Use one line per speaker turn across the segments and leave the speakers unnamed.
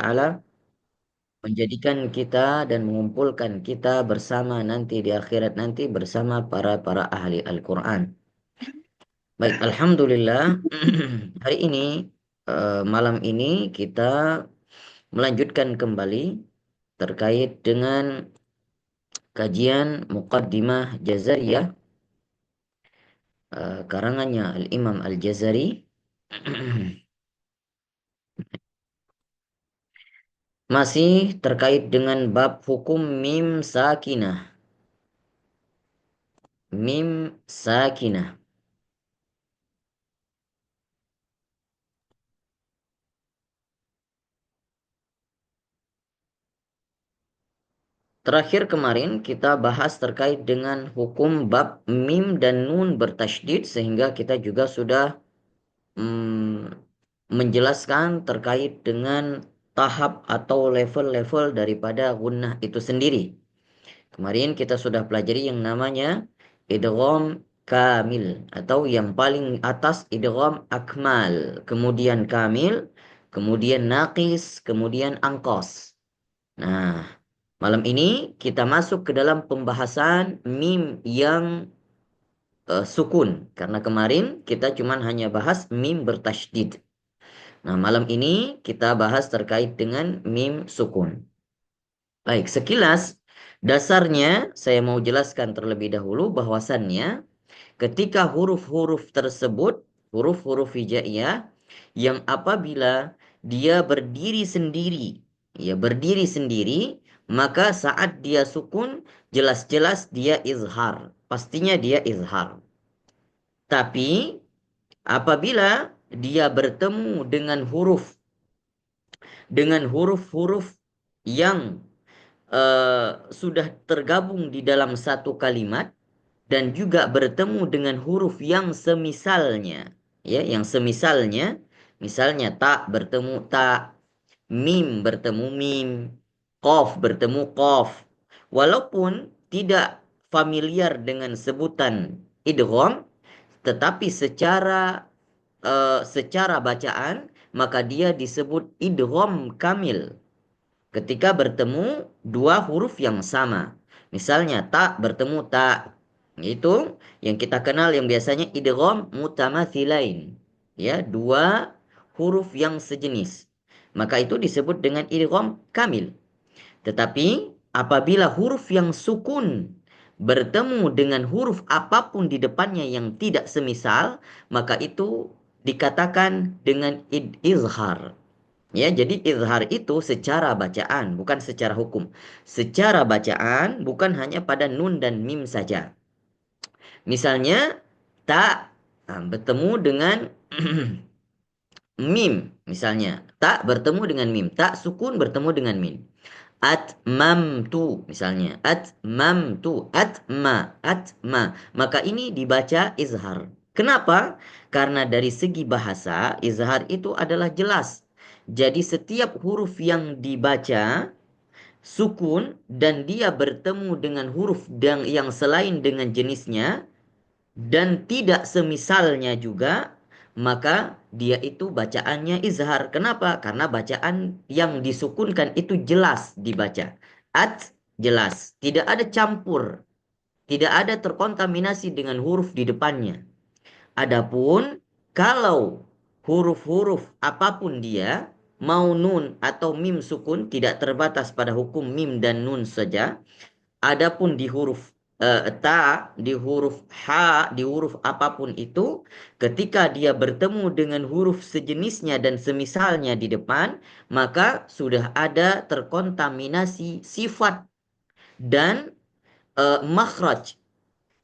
taala menjadikan kita dan mengumpulkan kita bersama nanti di akhirat nanti bersama para ahli Al-Qur'an. Baik, alhamdulillah hari ini malam ini kita melanjutkan kembali terkait dengan kajian Muqaddimah Jazariyah karangannya Al-Imam Al-Jazari. Masih terkait dengan bab hukum mim sakinah. Mim sakinah. Terakhir kemarin kita bahas terkait dengan hukum bab mim dan nun bertasydid sehingga kita juga sudah mm, menjelaskan terkait dengan tahap atau level-level daripada gunnah itu sendiri. Kemarin kita sudah pelajari yang namanya idgham kamil atau yang paling atas idgham akmal, kemudian kamil, kemudian naqis, kemudian angkos. Nah, malam ini kita masuk ke dalam pembahasan mim yang sukun karena kemarin kita cuman hanya bahas mim bertasydid. Nah, malam ini kita bahas terkait dengan mim sukun. Baik, sekilas dasarnya saya mau jelaskan terlebih dahulu bahwasannya ketika huruf-huruf tersebut, huruf-huruf hijaiyah yang apabila dia berdiri sendiri, ya berdiri sendiri, maka saat dia sukun jelas-jelas dia izhar. Pastinya dia izhar. Tapi apabila dia bertemu dengan huruf-huruf yang sudah tergabung di dalam satu kalimat dan juga bertemu dengan huruf yang semisalnya, ya, yang semisalnya, misalnya ta bertemu ta, mim bertemu mim, qaf bertemu qaf. Walaupun tidak familiar dengan sebutan idgham, tetapi secara bacaan maka dia disebut idgham kamil ketika bertemu dua huruf yang sama. Misalnya ta bertemu ta. Itu yang kita kenal yang biasanya idgham mutamathilain. Ya, dua huruf yang sejenis. Maka itu disebut dengan idgham kamil. Tetapi apabila huruf yang sukun bertemu dengan huruf apapun di depannya yang tidak semisal, maka itu dikatakan dengan izhar. Ya, jadi izhar itu secara bacaan, bukan secara hukum. Secara bacaan, bukan hanya pada nun dan mim saja. Misalnya, ta bertemu dengan mim. Misalnya, ta bertemu dengan mim. Ta sukun bertemu dengan mim. Atmamtu misalnya. Atmamtu. Atma. Maka ini dibaca izhar. Kenapa? Karena dari segi bahasa, izhar itu adalah jelas. Jadi setiap huruf yang dibaca sukun dan dia bertemu dengan huruf yang selain dengan jenisnya dan tidak semisalnya juga, maka dia itu bacaannya izhar. Kenapa? Karena bacaan yang disukunkan itu jelas dibaca. Jelas, tidak ada campur, tidak ada terkontaminasi dengan huruf di depannya. Adapun kalau huruf-huruf apapun dia, mau nun atau mim sukun tidak terbatas pada hukum mim dan nun saja. Adapun di huruf ta, di huruf ha, di huruf apapun itu, ketika dia bertemu dengan huruf sejenisnya dan semisalnya di depan, maka sudah ada terkontaminasi sifat dan makhraj.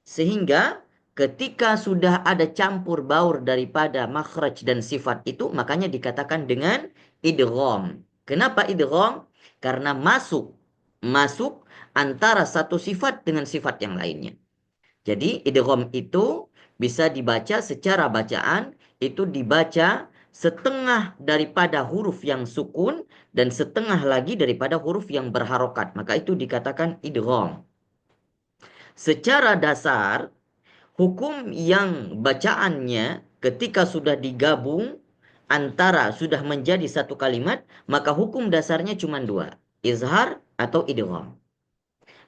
Sehingga ketika sudah ada campur baur daripada makhraj dan sifat itu, makanya dikatakan dengan idgham. Kenapa idgham? Karena masuk antara satu sifat dengan sifat yang lainnya. Jadi idgham itu bisa dibaca secara bacaan, itu dibaca setengah daripada huruf yang sukun dan setengah lagi daripada huruf yang berharokat. Maka itu dikatakan idgham. Secara dasar, hukum yang bacaannya ketika sudah digabung antara sudah menjadi satu kalimat, maka hukum dasarnya cuma dua, izhar atau idgham.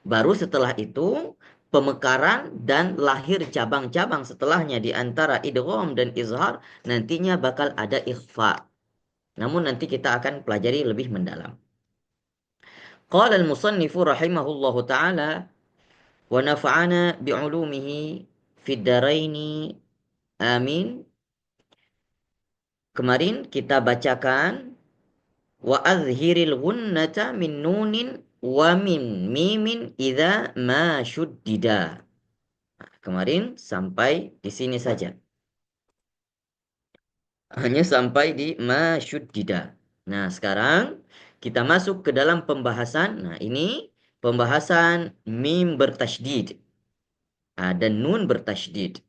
Baru setelah itu pemekaran dan lahir cabang-cabang setelahnya di antara idgham dan izhar, nantinya bakal ada ikhfa. Namun nanti kita akan pelajari lebih mendalam. Qala al-musannifu rahimahullahu taala wa nafa'ana bi'ulumihi fid dharaini amin. Kemarin kita bacakan wa azhiril gunnata min nunin wa min mimin idza ma syuddida. Kemarin sampai di sini saja. Hanya sampai di ma syuddida. Nah, sekarang kita masuk ke dalam pembahasan. Nah, ini pembahasan mim bertasydid dan nun bertasydid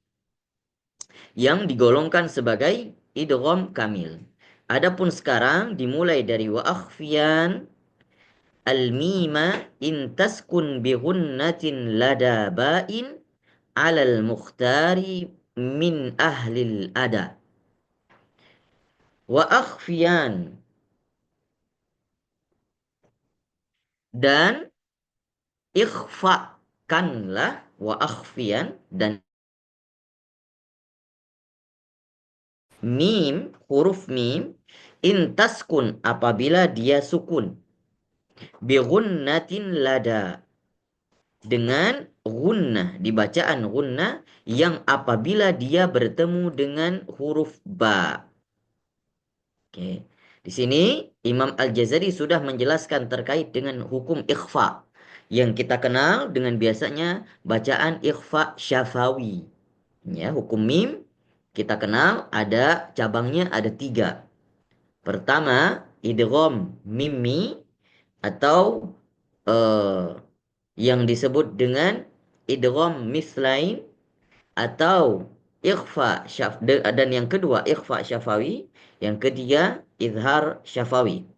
yang digolongkan sebagai idgham kamil. Adapun sekarang dimulai dari wa akhfiyan al-mima in taskun bi ghunnatin lada ba'in 'alal mukhtari min ahlil ada. Wa akhfiyan, dan ikhfakanlah, wa akhfiyan, dan mim, huruf mim, in taskun apabila dia sukun, bi ghunnatin lada, dengan gunnah, dibacaan gunnah yang apabila dia bertemu dengan huruf ba. Oke. Di sini Imam Al-Jazari sudah menjelaskan terkait dengan hukum ikhfa yang kita kenal dengan biasanya bacaan ikhfa syafawi. Ya, hukum mim kita kenal ada cabangnya, ada 3. Pertama, idgham mimmi atau eh, yang disebut dengan idgham mislain, atau ikhfa dan yang kedua ikhfa syafawi, yang ketiga izhar syafawi.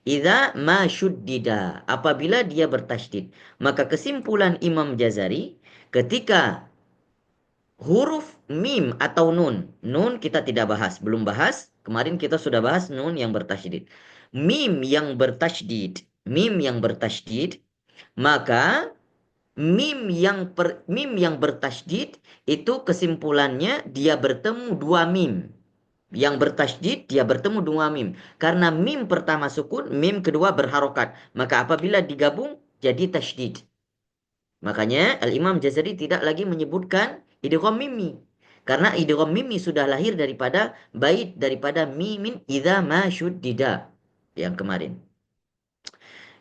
Idza ma syuddida, apabila dia bertasydid, maka kesimpulan Imam Jazari, ketika huruf mim atau nun, nun kita tidak bahas, belum bahas, kemarin kita sudah bahas nun yang bertasydid. Mim yang bertasydid, maka mim yang bertasydid itu kesimpulannya dia bertemu dua mim. Yang bertasydid dia bertemu dua mim. Karena mim pertama sukun, mim kedua berharokat. Maka apabila digabung jadi tasydid. Makanya Al-Imam Jazari tidak lagi menyebutkan idgham mimi. Karena idgham mimi sudah lahir daripada bait daripada mimin idza ma syuddida yang kemarin.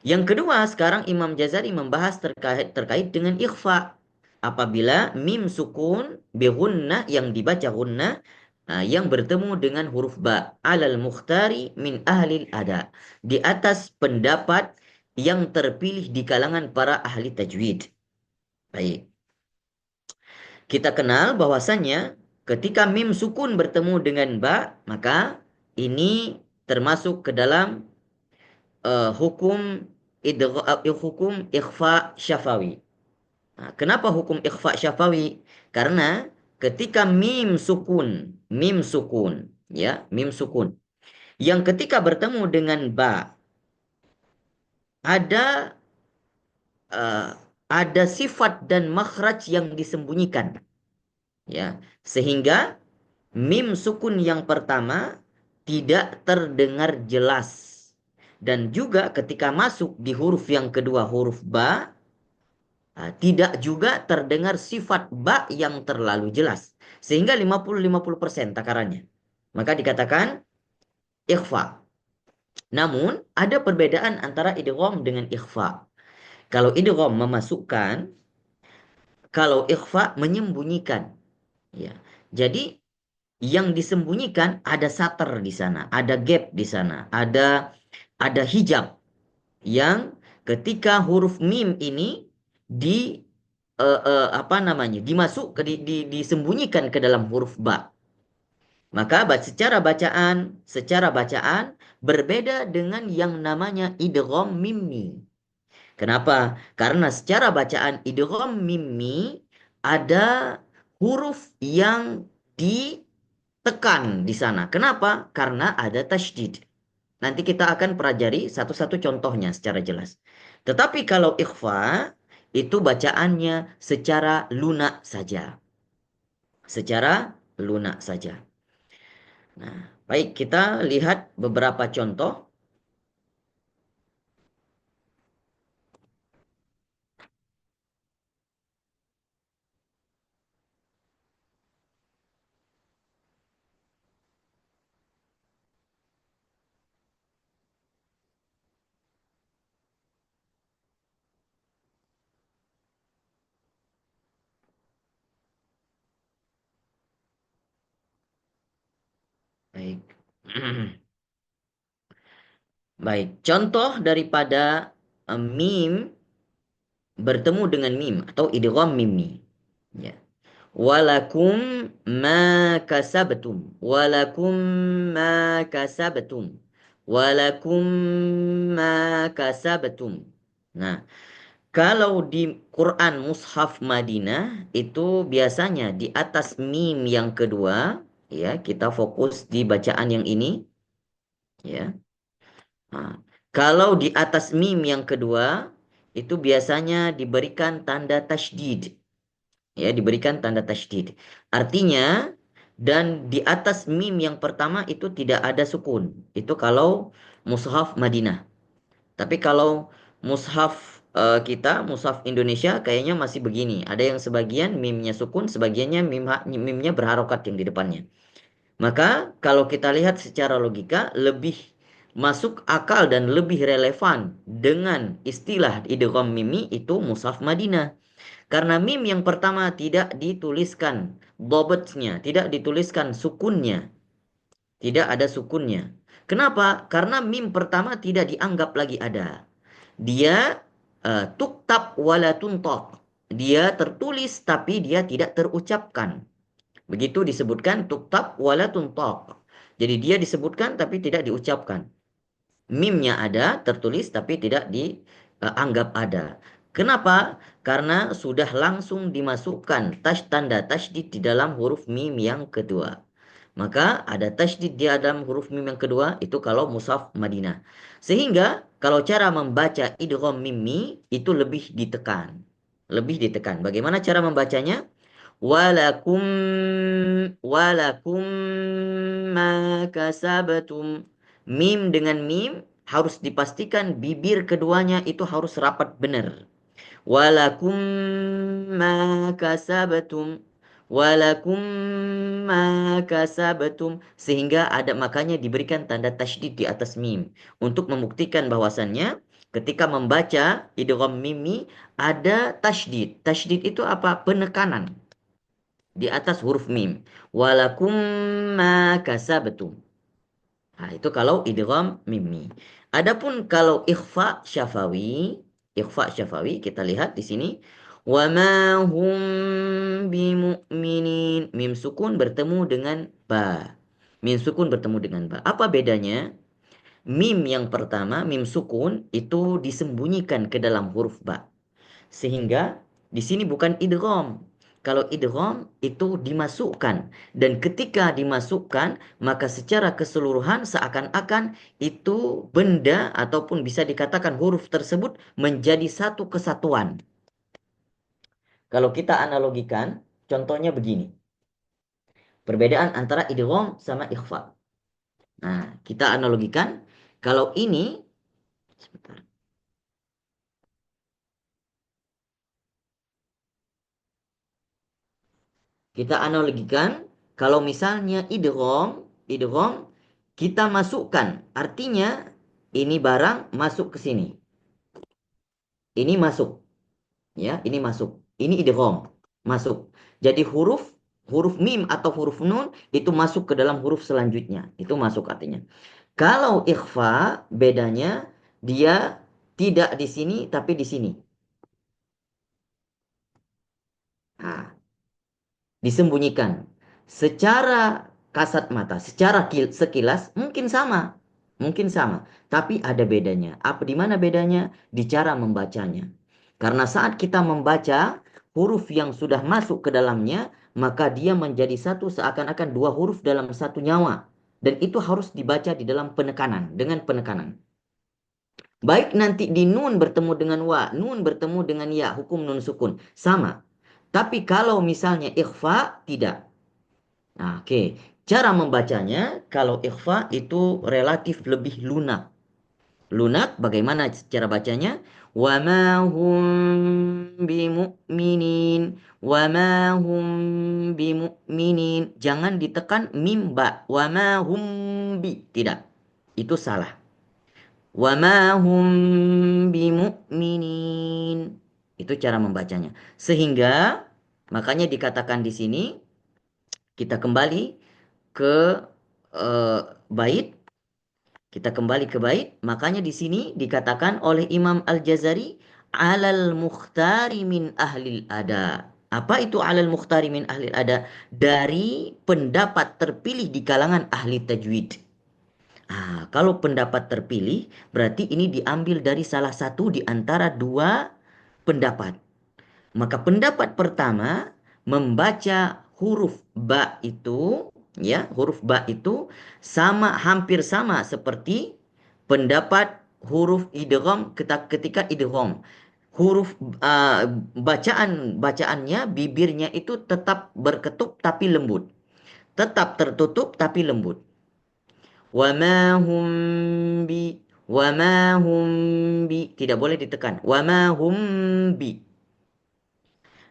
Yang kedua, sekarang Imam Jazari membahas terkait dengan ikhfa. Apabila mim sukun bi gunnah yang dibaca gunnah, yang bertemu dengan huruf ba, alal mukhtari min ahlil ada, di atas pendapat yang terpilih di kalangan para ahli tajwid. Baik. Kita kenal bahwasannya ketika mim sukun bertemu dengan ba, maka ini termasuk ke dalam hukum ikhfa syafawi. Nah, kenapa hukum ikhfa syafawi? Karena ketika mim sukun, ya, mim sukun, yang ketika bertemu dengan ba ada uh, ada sifat dan makhraj yang disembunyikan, ya, sehingga mim sukun yang pertama tidak terdengar jelas. Dan juga ketika masuk di huruf yang kedua, huruf ba, tidak juga terdengar sifat ba yang terlalu jelas. Sehingga 50-50% takarannya. Maka dikatakan ikhfa. Namun ada perbedaan antara idgham dengan ikhfa. Kalau idgham memasukkan, kalau ikhfa menyembunyikan. Ya. Jadi yang disembunyikan ada satar di sana, ada gap di sana, ada hijab yang ketika huruf mim ini apa namanya, disembunyikan ke dalam huruf ba. Maka secara bacaan berbeda dengan yang namanya idgham mimmi. Kenapa? Karena secara bacaan idgham mimmi ada huruf yang ditekan di sana. Kenapa? Karena ada tasydid. Nanti kita akan pelajari satu-satu contohnya secara jelas. Tetapi kalau ikhfa itu bacaannya secara lunak saja. Secara lunak saja. Nah, baik kita lihat beberapa contoh. Baik. Baik, contoh daripada mim bertemu dengan mim atau idgham mimmi. Ya. Walakum ma kasabtum. Walakum ma kasabtum. Walakum ma kasabtum. Nah, kalau di Quran Mushaf Madinah itu biasanya di atas mim yang kedua, ya, kita fokus di bacaan yang ini, ya. Nah, kalau di atas mim yang kedua itu biasanya diberikan tanda tasydid. Ya, diberikan tanda tasydid. Artinya dan di atas mim yang pertama itu tidak ada sukun. Itu kalau mushaf Madinah. Tapi kalau mushaf kita, mushaf Indonesia kayaknya masih begini. Ada yang sebagian mimnya sukun, sebagiannya mimnya berharokat yang di depannya. Maka kalau kita lihat secara logika lebih masuk akal dan lebih relevan dengan istilah idgham mimi itu mushaf Madinah. Karena mim yang pertama tidak dituliskan dhabtnya, tidak dituliskan sukunnya, tidak ada sukunnya. Kenapa? Karena mim pertama tidak dianggap lagi ada. Dia tuktab wala tuntak. Dia tertulis tapi dia tidak terucapkan. Begitu disebutkan tuktab wala tuntak. Jadi dia disebutkan tapi tidak diucapkan. Mimnya ada, tertulis tapi tidak dianggap ada. Kenapa? Karena sudah langsung dimasukkan tanda tasydid di dalam huruf mim yang kedua. Maka ada tasydid di dalam huruf mim yang kedua itu kalau mushaf Madinah. Sehingga kalau cara membaca idgham mimmi itu lebih ditekan. Lebih ditekan. Bagaimana cara membacanya? Walakum walakum ma kasabtum. Mim dengan mim harus dipastikan bibir keduanya itu harus rapat benar. Walakum ma kasabtum. Walakum ma kasabtum. Sehingga ada makanya diberikan tanda tasydid di atas mim untuk membuktikan bahwasannya ketika membaca idgham mimi ada tasydid. Tasydid itu apa? Penekanan di atas huruf mim. Walakum ma kasabtum. Nah, itu kalau idgham mimmi. Adapun kalau ikhfa syafawi kita lihat di sini wa ma hum bimu'minin. Mim sukun bertemu dengan ba. Mim sukun bertemu dengan ba. Apa bedanya? Mim yang pertama, mim sukun itu disembunyikan ke dalam huruf ba. Sehingga di sini bukan idgham. Kalau idgham itu dimasukkan dan ketika dimasukkan maka secara keseluruhan seakan-akan itu benda ataupun bisa dikatakan huruf tersebut menjadi satu kesatuan. Kalau kita analogikan, contohnya begini. Perbedaan antara idgham sama ikhfa. Nah, kita analogikan kalau ini sebentar. Kita analogikan kalau misalnya idgham kita masukkan, artinya ini barang masuk ke sini. Ini masuk, ya, ini masuk. Ini idgham, masuk. Jadi huruf huruf mim atau huruf nun itu masuk ke dalam huruf selanjutnya. Itu masuk artinya. Kalau ikhfa bedanya dia tidak di sini tapi di sini. disembunyikan. Secara kasat mata, secara sekilas mungkin sama. Mungkin sama, tapi ada bedanya. Apa di mana bedanya? Di cara membacanya. Karena saat kita membaca huruf yang sudah masuk ke dalamnya, maka dia menjadi satu seakan-akan dua huruf dalam satu nyawa. Dan itu harus dibaca di dalam penekanan, dengan penekanan. Baik nanti di nun bertemu dengan wa, nun bertemu dengan ya, hukum nun sukun. Sama. Tapi kalau misalnya ikhfa, tidak. Nah, oke. Cara membacanya, kalau ikhfa itu relatif lebih lunak. Lunak, bagaimana cara bacanya? Wa ma hum bimu'minin. Wa ma hum bimu'minin. Jangan ditekan mim ba. Wa ma hum bi. Tidak. Itu salah. Wa ma hum bimu'minin. Itu cara membacanya. Sehingga makanya dikatakan di sini kita kembali ke bait, kita kembali ke bait, makanya di sini dikatakan oleh Imam Al-Jazari alal mukhtari min ahlil ada. Apa itu alal mukhtari min ahlil ada? Dari pendapat terpilih di kalangan ahli tajwid. Kalau pendapat terpilih, berarti ini diambil dari salah satu di antara dua pendapat. Maka pendapat pertama membaca huruf ba itu, ya, huruf ba itu sama, hampir sama seperti pendapat huruf idgham ketika idgham. Huruf bacaannya bibirnya itu tetap berketup tapi lembut. Tetap tertutup tapi lembut. Wa ma hum bi wa ma hum bi tidak boleh ditekan. Wa ma hum bi.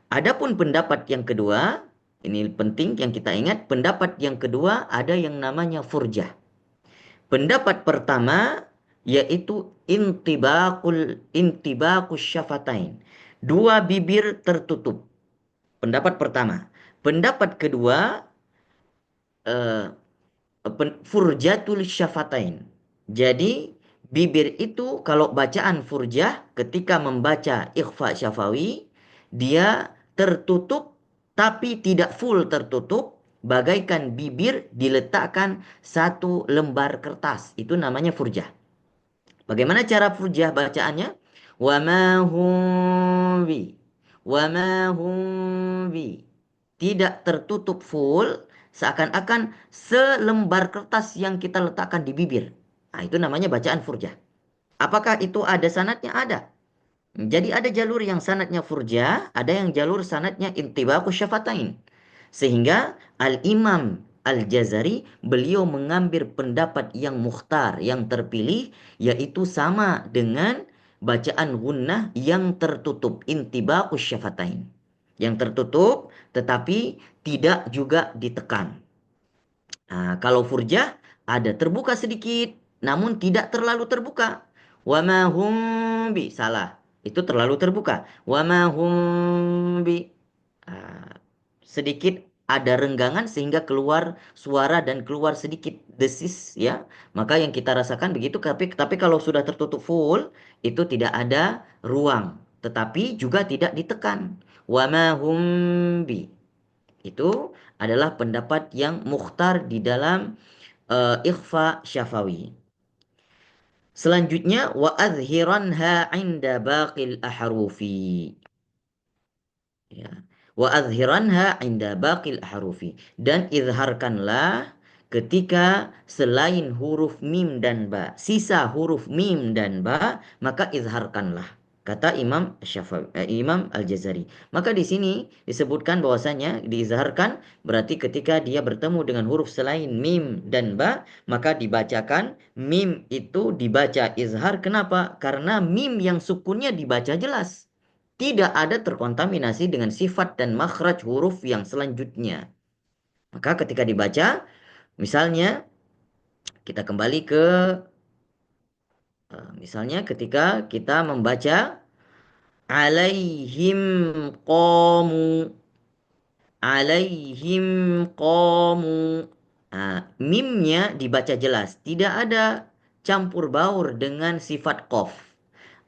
Adapun pendapat yang kedua, ini penting yang kita ingat, pendapat yang kedua ada yang namanya furjah. Pendapat pertama yaitu intibaqus syafatain. Dua bibir tertutup. Pendapat pertama. Pendapat kedua eh, furjatul syafatain. Jadi bibir itu kalau bacaan furjah ketika membaca ikhfa syafawi dia tertutup tapi tidak full tertutup bagaikan bibir diletakkan satu lembar kertas. Itu namanya furjah. Bagaimana cara furjah bacaannya? Wa ma hum bi. Wa ma hum bi. Tidak tertutup full, seakan-akan selembar kertas yang kita letakkan di bibir. Nah, itu namanya bacaan furjah. Apakah itu ada sanadnya? Ada. Jadi ada jalur yang sanadnya furjah, ada yang jalur sanadnya intibaqus syafatain. Sehingga Al-Imam Al-Jazari beliau mengambil pendapat yang mukhtar, yang terpilih, yaitu sama dengan bacaan gunnah yang tertutup, intibaqus syafatain. Yang tertutup tetapi tidak juga ditekan. Kalau furjah ada terbuka sedikit, namun tidak terlalu terbuka. Wa ma hum bi, salah. Itu terlalu terbuka. Wa ma hum bi. Ah, sedikit ada renggangan sehingga keluar suara dan keluar sedikit desis, ya. Maka yang kita rasakan begitu, tapi kalau sudah tertutup full itu tidak ada ruang, tetapi juga tidak ditekan. Wa ma hum bi. Itu adalah pendapat yang mukhtar di dalam ikhfa syafawi. Selanjutnya wa adhiranha 'inda baqil ahrufi. Ya. Wa adhiranha 'inda baqil ahrufi. Dan izharkanlah ketika selain huruf mim dan ba, sisa huruf mim dan ba, maka izharkanlah. Kata Imam Al-Jazari. Maka di sini disebutkan bahwasanya diizharkan berarti ketika dia bertemu dengan huruf selain mim dan ba, maka dibacakan mim itu dibaca izhar. Kenapa? Karena mim yang sukunnya dibaca jelas. Tidak ada terkontaminasi dengan sifat dan makhraj huruf yang selanjutnya. Maka ketika dibaca, misalnya kita kembali ke misalnya ketika kita membaca alaihim qamu, alaihim qamu. Mimnya dibaca jelas, tidak ada campur baur dengan sifat qaf.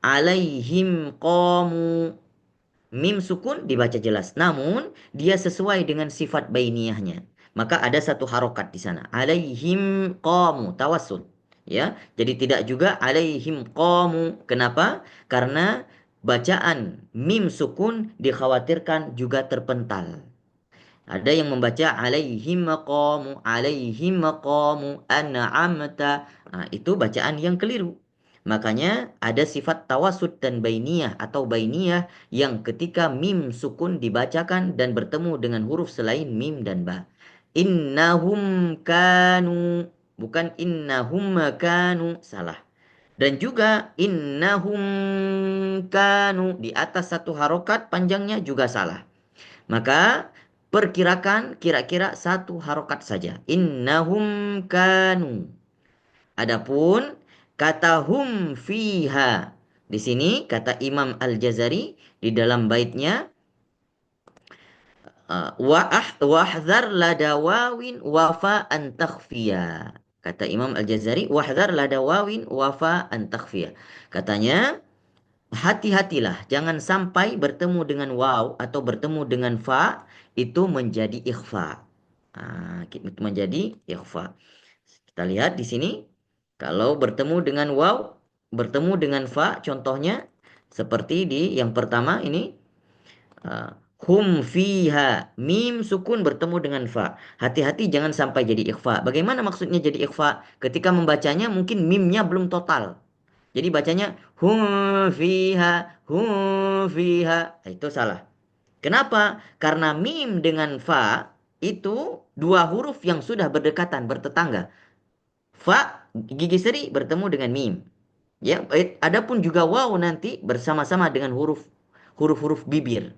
Alaihim qamu. Mim sukun dibaca jelas. Namun dia sesuai dengan sifat bainiyahnya. Maka ada satu harokat di sana. Alaihim qamu tawassul. Ya, jadi tidak juga alaihim qamu. Kenapa? Karena bacaan mim sukun dikhawatirkan juga terpental. Ada yang membaca alaihim maqamu an'amta. Nah, itu bacaan yang keliru. Makanya ada sifat tawasud dan bainiyah atau bainiyah yang ketika mim sukun dibacakan dan bertemu dengan huruf selain mim dan ba. Innahum kanu, bukan innahum kanu, salah. Dan juga innahum kanu di atas satu harokat panjangnya juga salah. Maka perkirakan kira-kira satu harokat saja. Innahum kanu. Adapun kata hum fiha. Di sini kata Imam Al-Jazari di dalam baitnya wahdhar ladawawin wafa an takhfiya. Kata Imam Al-Jazari wahdhar ladawawin wafa an takhfiya. Katanya hati-hatilah, jangan sampai bertemu dengan waw atau bertemu dengan fa itu menjadi ikhfa. Itu menjadi ikhfa. Kita lihat di sini, kalau bertemu dengan waw, bertemu dengan fa, contohnya seperti di yang pertama ini, ah, hum fiha, mim sukun bertemu dengan fa. Hati-hati jangan sampai jadi ikhfa. Bagaimana maksudnya jadi ikhfa? Ketika membacanya mungkin mimnya belum total. Jadi bacanya hum fiha. Itu salah. Kenapa? Karena mim dengan fa itu dua huruf yang sudah berdekatan, bertetangga. Fa gigi seri bertemu dengan mim. Ya, adapun juga waw nanti bersama-sama dengan huruf-huruf bibir.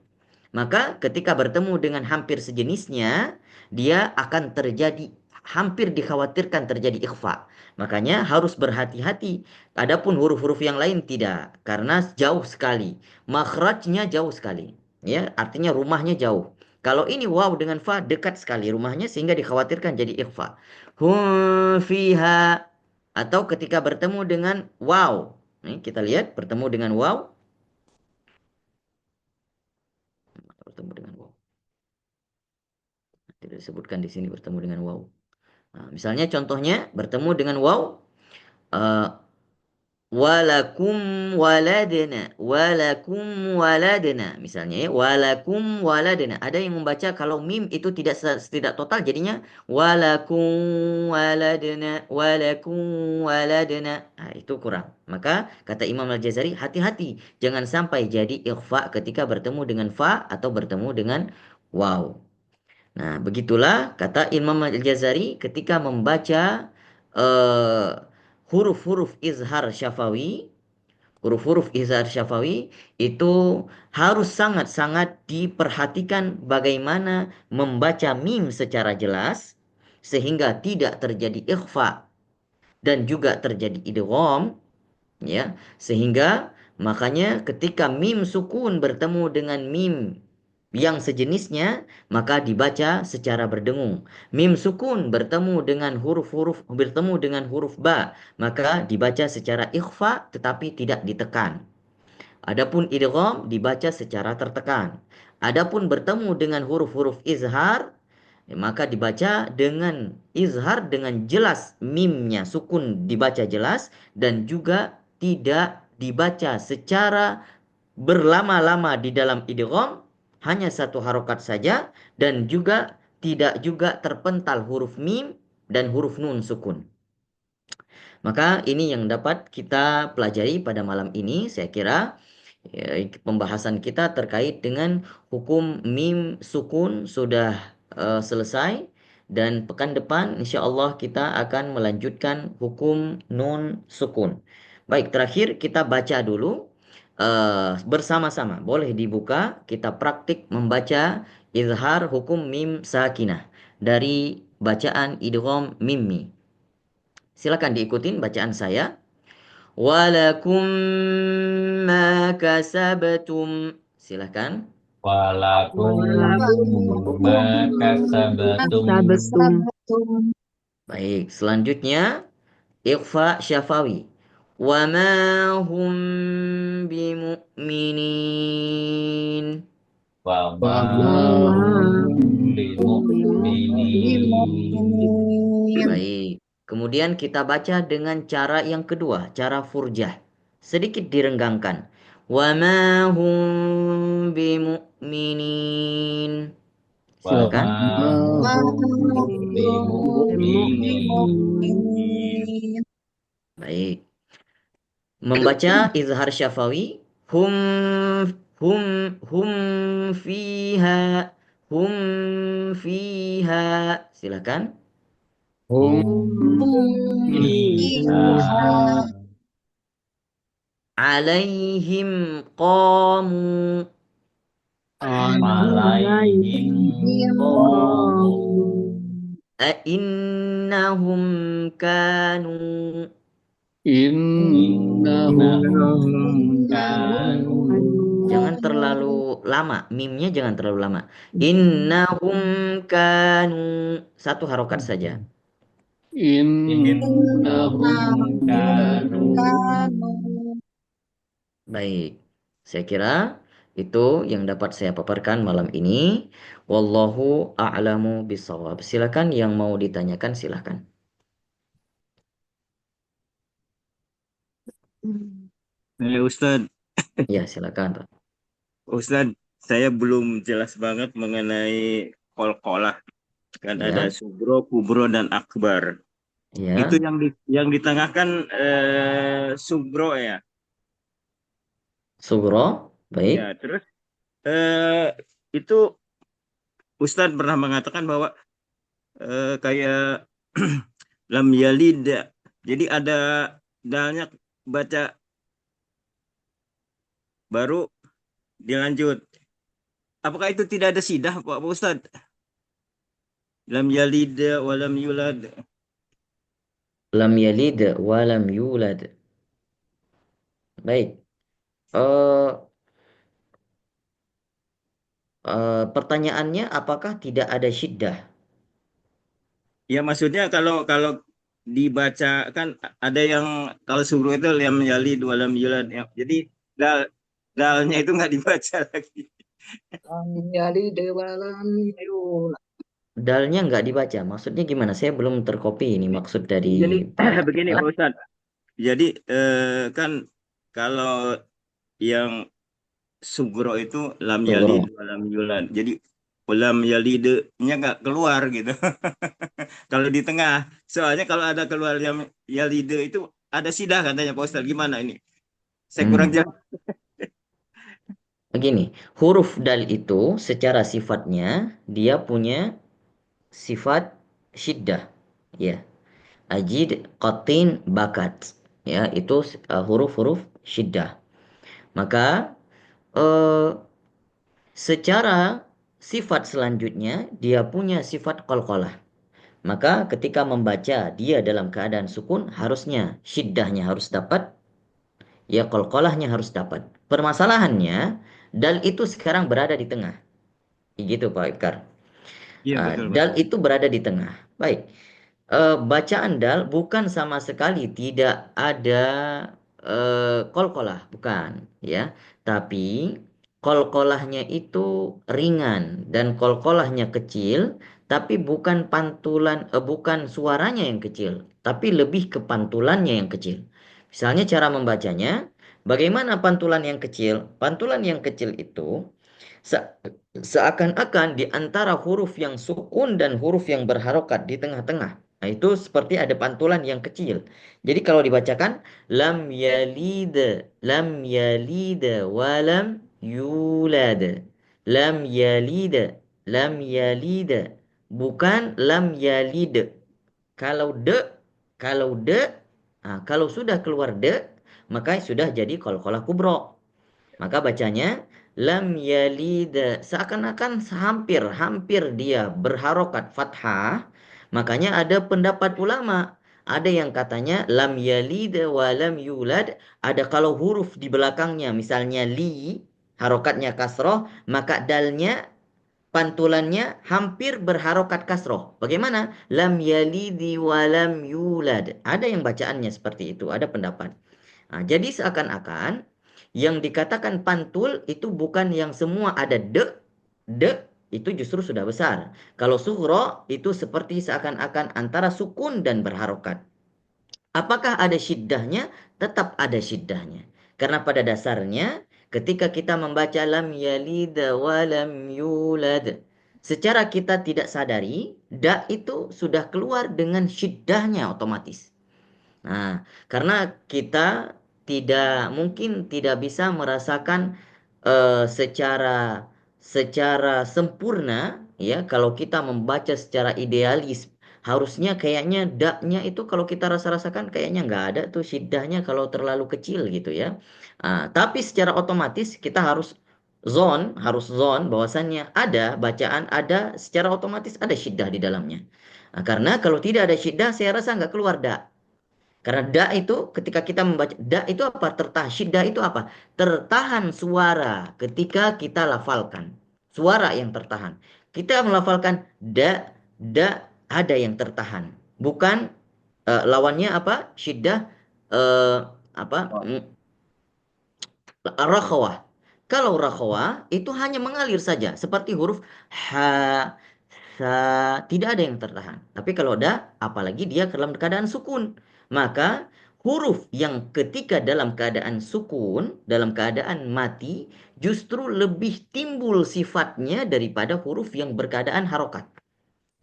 Maka ketika bertemu dengan hampir sejenisnya, dia akan terjadi hampir dikhawatirkan terjadi ikhfa. Makanya harus berhati-hati. Adapun huruf-huruf yang lain tidak, karena jauh sekali. Makhrajnya jauh sekali. Ya, artinya rumahnya jauh. Kalau ini waw dengan fa dekat sekali rumahnya sehingga dikhawatirkan jadi ikhfa. Hum fiha atau ketika bertemu dengan waw. Nih, kita lihat bertemu dengan waw, bertemu dengan waw. Tidak disebutkan di sini bertemu dengan waw. Nah, misalnya contohnya bertemu dengan waw, eh, walakum walakum waladna, misalnya ya, walakum waladna. Ada yang membaca kalau mim itu tidak total jadinya walakum waladna. Nah, itu kurang. Maka kata Imam Al-Jazari, hati-hati jangan sampai jadi ikhfa ketika bertemu dengan fa atau bertemu dengan waw. Nah, begitulah kata Imam Al-Jazari ketika membaca eh, huruf-huruf izhar syafawi, huruf-huruf izhar syafawi itu harus sangat-sangat diperhatikan bagaimana membaca mim secara jelas sehingga tidak terjadi ikhfa dan juga terjadi idgham, ya, sehingga makanya ketika mim sukun bertemu dengan mim yang sejenisnya maka dibaca secara berdengung. Mim sukun bertemu dengan huruf ba maka dibaca secara ikhfa tetapi tidak ditekan. Adapun idgham dibaca secara tertekan. Adapun bertemu dengan huruf-huruf izhar maka dibaca dengan izhar dengan jelas, mimnya sukun dibaca jelas dan juga tidak dibaca secara berlama-lama di dalam idgham, hanya satu harokat saja dan juga tidak juga terpental huruf mim dan huruf nun sukun. Maka ini yang dapat kita pelajari pada malam ini. Saya kira ya, pembahasan kita terkait dengan hukum mim sukun sudah selesai dan pekan depan insya Allah kita akan melanjutkan hukum nun sukun. Baik, terakhir kita baca dulu bersama-sama. Boleh dibuka, kita praktik membaca izhar hukum mim sakinah dari bacaan idgham mimmi. Silakan diikutin bacaan saya. Walakum ma kasabtum. Silakan.
Walakum
Walakum
ma kasabatum.
sabtum.
Baik, selanjutnya ikhfa syafawi. وما هم بمؤمنين.
wa ma
وما
hum
هم
bimu'minin.
بمؤمنين.
Baik. Kemudian kita baca dengan cara yang kedua, cara furjah. Sedikit direnggangkan. وما هم بمؤمنين.
Wa ma
Silakan.
وما
hum
هم
bimu'minin.
بمؤمنين.
Baik. Membaca izhar syafawi. Hum hum hum fiha hum fiha. Silakan.
Hum
هم
fiha
فيها
Alaihim qamu.
alaihim
عليهم
qamu.
Ainnahum kanu.
إنهم
Innahum kanu.
Jangan terlalu lama. Mimnya jangan terlalu lama. Innahum kanu. Satu harokat saja.
Innahum
إنهم
kanu.
كانوا
Baik. Saya kira itu yang dapat saya paparkan malam ini. Wallahu a'lamu bisawab. Silakan yang mau ditanyakan silakan.
Ustadz,
Ya, silakan, Pak.
Ustadz, saya belum jelas banget mengenai kol-kolah. Kan ada
Ya,
subro, kubro, dan akbar. Itu
ya.
yang di tengah kan subro ya.
Sugro,
Ya,
baik.
terus itu Ustadz pernah mengatakan bahwa kayak lam yalid. Jadi ada dalnya baca baru dilanjut. Apakah itu tidak ada sidah, Pak Ustadz? Lam yalid wa lam yulad.
Lam yalid wa lam yulad. Baik. Eh Pertanyaannya apakah tidak ada syiddah?
Ya maksudnya kalau kalau dibaca kan ada yang kalau suruh itu lam yali dua lam yulad ya. Jadi dal dalnya itu nggak dibaca lagi.
يلد ولم يولد.
Dalnya nggak dibaca. Maksudnya gimana? Saya belum terkopi ini maksud dari
Jadi
Pak
begini
Ustaz.
Pak Ustadz. Jadi kan kalau yang sugro itu lam yali
Sugro.
dua lam yulad. Jadi lam yalide-nya nggak keluar gitu. Kalau di tengah. Soalnya kalau ada keluar yang yalide itu ada sidah katanya Pak Ustadz. Gimana ini? Saya kurang
Hmm.
jelas.
Begini, huruf dal itu secara sifatnya dia punya sifat syiddah. Ya, ajid, qatin, bakat. Ya, itu huruf-huruf syiddah. Maka eh, secara sifat selanjutnya dia punya sifat qalqalah. Maka ketika membaca dia dalam keadaan sukun harusnya syiddahnya harus dapat, ya qalqalahnya harus dapat. Permasalahannya dal itu sekarang berada di tengah. Begitu Pak Ikar.
Iya betul
Dal
betul.
itu berada di tengah. Baik. Bacaan dal bukan sama sekali tidak ada qalqalah, bukan, ya. Tapi qalqalahnya itu ringan dan qalqalahnya kecil, tapi bukan suaranya yang kecil, tapi lebih ke pantulannya yang kecil. Misalnya cara membacanya, bagaimana pantulan yang kecil? Pantulan yang kecil itu Se- seakan-akan di antara huruf yang sukun dan huruf yang berharokat di tengah-tengah. Nah, itu seperti ada pantulan yang kecil. Jadi kalau dibacakan lam yalid walam yulad. Lam yalid, bukan lam yalid. Kalau de, kalau sudah keluar de, maka sudah jadi qalqalah kubro. Maka bacanya lam yalid, seakan-akan hampir dia berharokat fathah. Makanya ada pendapat ulama. Ada yang katanya lam yalid wa lam yulad. Ada kalau huruf di belakangnya misalnya li, harokatnya kasroh, maka dalnya pantulannya hampir berharokat kasroh. Bagaimana? Lam yalidi wa lam yulad. Ada yang bacaannya seperti itu, ada pendapat. Jadi seakan-akan yang dikatakan pantul itu bukan yang semua ada de itu justru sudah besar. Kalau sughra itu seperti seakan-akan antara sukun dan berharokat. Apakah ada syiddahnya? Tetap ada syiddahnya. Karena pada dasarnya ketika kita membaca lam yalid wa lam yulad, secara kita tidak sadari, da itu sudah keluar dengan syiddahnya otomatis. Nah, karena kita mungkin tidak bisa merasakan secara sempurna ya kalau kita membaca secara idealis harusnya kayaknya daknya itu kalau kita rasa-rasakan kayaknya nggak ada tuh syiddahnya kalau terlalu kecil gitu ya. Tapi secara otomatis kita harus zon bahwasannya ada bacaan ada secara otomatis ada syiddah di dalamnya. Karena kalau tidak ada syiddah saya rasa nggak keluar dak. Karena da itu ketika kita membaca da itu apa? Tertahan. Syiddah itu apa? Tertahan suara ketika kita lafalkan. Suara yang tertahan. Kita melafalkan da ada yang tertahan. Bukan lawannya apa? Syiddah apa? Rakhawah. Kalau rakhawah itu hanya mengalir saja seperti huruf ha, tidak ada yang tertahan. Tapi kalau ada, apalagi dia dalam keadaan sukun, maka huruf yang ketika dalam keadaan sukun, dalam keadaan mati, justru lebih timbul sifatnya daripada huruf yang berkeadaan harokat.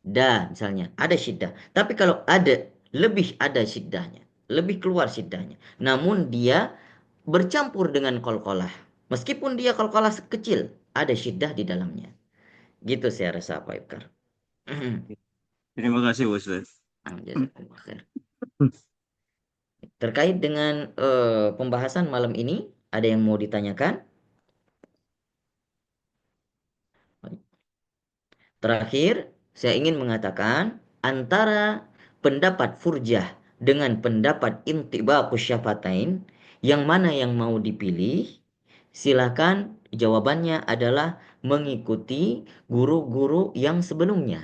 Da misalnya, ada syiddah. Tapi kalau ada, lebih ada syiddahnya. Lebih keluar syiddahnya. Namun dia bercampur dengan qalqalah. Meskipun dia qalqalah kecil, ada syiddah di dalamnya. Gitu saya rasa Pak Ibkar.
Terima kasih Ustaz.
Jazakumullah khair. Terkait dengan pembahasan malam ini, ada yang mau ditanyakan? Terakhir, saya ingin mengatakan antara pendapat furjah dengan pendapat intibaqus syafatain, yang mana yang mau dipilih? Silakan jawabannya adalah mengikuti guru-guru yang sebelumnya.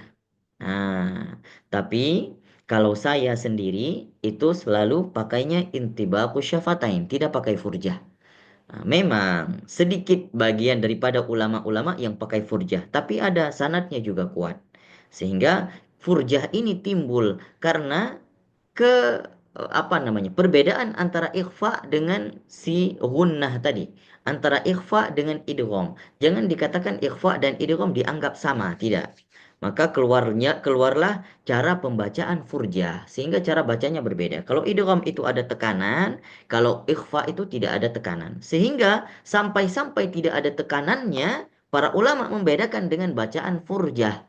Nah, tapi kalau saya sendiri itu selalu pakainya intibaqus syafatain, tidak pakai furjah. Memang sedikit bagian daripada ulama-ulama yang pakai furjah, tapi ada sanadnya juga kuat. Sehingga furjah ini timbul karena perbedaan antara ikhfa dengan si gunnah tadi, antara ikhfa dengan idgham. Jangan dikatakan ikhfa dan idgham dianggap sama, tidak. Maka keluarlah cara pembacaan furjah sehingga cara bacanya berbeda. Kalau idgham itu ada tekanan, kalau ikhfa itu tidak ada tekanan. Sehingga sampai-sampai tidak ada tekanannya, para ulama membedakan dengan bacaan furjah.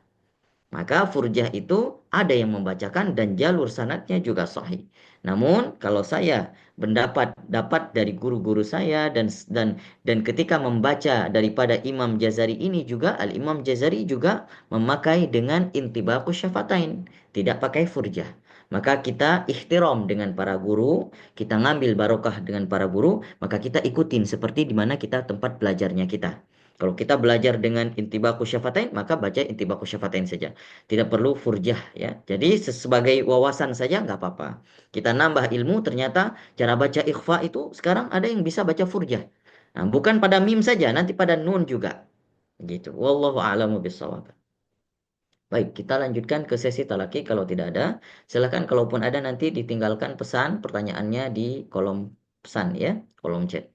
Maka furjah itu ada yang membacakan dan jalur sanadnya juga sahih. Namun kalau saya dapat dari guru-guru saya dan ketika membaca daripada Imam Jazari ini juga Al-Imam Jazari juga memakai dengan intibaqus syafatain, tidak pakai furjah. Maka kita ihtiram dengan para guru, kita ngambil barokah dengan para guru, maka kita ikutin seperti di mana kita tempat belajarnya kita. Kalau kita belajar dengan intibaqus syafatain, maka baca intibaqus syafatain saja. Tidak perlu furjah ya. Jadi sebagai wawasan saja nggak apa-apa. Kita nambah ilmu, ternyata cara baca ikhfa itu sekarang ada yang bisa baca furjah. Nah, bukan pada mim saja, nanti pada nun juga. Gitu. Wallahu a'lamu bishawab. Baik, kita lanjutkan ke sesi talaki kalau tidak ada. Silakan kalaupun ada nanti ditinggalkan pesan pertanyaannya di kolom pesan ya, kolom chat.